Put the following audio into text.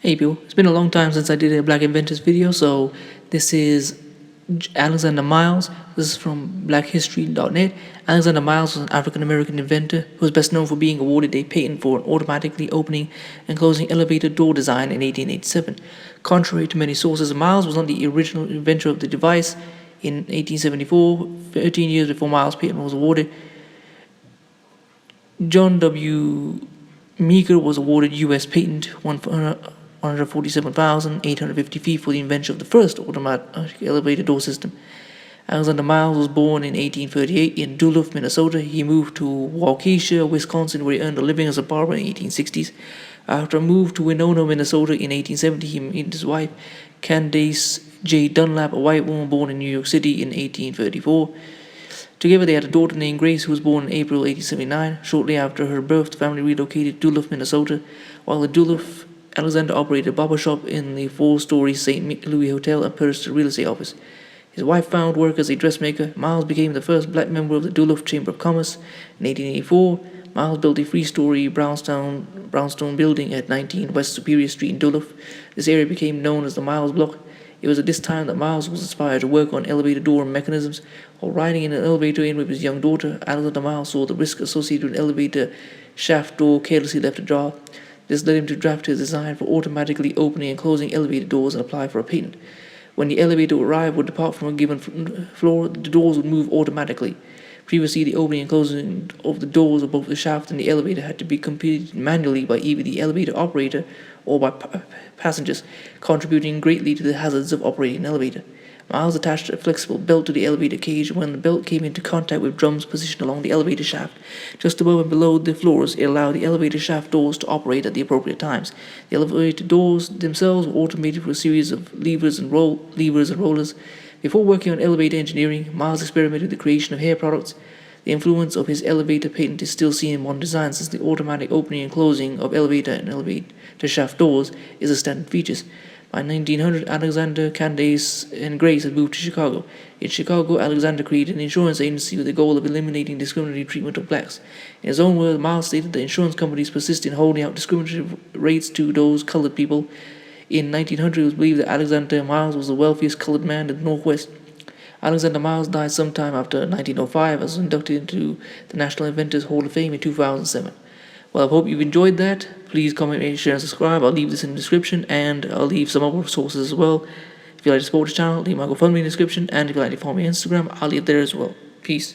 Hey people, it's been a long time since I did a Black Inventors video, so this is Alexander Miles. This is from blackhistory.net. Alexander Miles was an African-American inventor who was best known for being awarded a patent for an automatically opening and closing elevator door design in 1887. Contrary to many sources, Miles was not the original inventor of the device. In 1874, 13 years before Miles' patent was awarded, John W. Meeker was awarded U.S. patent 147,850 feet for the invention of the first automatic elevator door system. Alexander Miles was born in 1838 in Duluth, Minnesota. He moved to Waukesha, Wisconsin, where he earned a living as a barber in the 1860s. After a move to Winona, Minnesota in 1870, he met his wife, Candace J. Dunlap, a white woman born in New York City in 1834. Together they had a daughter named Grace, who was born in April 1879. Shortly after her birth, the family relocated to Duluth, Minnesota. While in Duluth, Alexander operated a barber shop in the 4-story St. Louis Hotel and purchased a real estate office. His wife found work as a dressmaker. Miles became the first black member of the Duluth Chamber of Commerce. In 1884, Miles built a 3-story brownstone building at 19 West Superior Street in Duluth. This area became known as the Miles Block. It was at this time that Miles was inspired to work on elevator door mechanisms. While riding in an elevator in with his young daughter, Alexander Miles saw the risk associated with an elevator shaft door carelessly left ajar. This led him to draft his design for automatically opening and closing elevator doors and apply for a patent. When the elevator arrived or depart from a given floor, the doors would move automatically. Previously, the opening and closing of the doors of both the shaft and the elevator had to be completed manually by either the elevator operator or by passengers, contributing greatly to the hazards of operating an elevator. Miles attached a flexible belt to the elevator cage. When the belt came into contact with drums positioned along the elevator shaft, just above and below the floors, it allowed the elevator shaft doors to operate at the appropriate times. The elevator doors themselves were automated through a series of levers and rollers. Before working on elevator engineering, Miles experimented with the creation of hair products. The influence of his elevator patent is still seen in modern design, since the automatic opening and closing of elevator and elevator shaft doors is a standard feature. By 1900, Alexander, Candace, and Grace had moved to Chicago. In Chicago, Alexander created an insurance agency with the goal of eliminating discriminatory treatment of blacks. In his own words, Miles stated that insurance companies persist in holding out discriminatory rates to those colored people. In 1900, it was believed that Alexander Miles was the wealthiest colored man in the Northwest. Alexander Miles died sometime after 1905 and was inducted into the National Inventors Hall of Fame in 2007. Well, I hope you've enjoyed that. Please comment, rate, share, and subscribe. I'll leave this in the description, and I'll leave some other sources as well. If you'd like to support the channel, leave my GoFundMe in the description, and if you'd like to follow me on Instagram, I'll leave it there as well. Peace.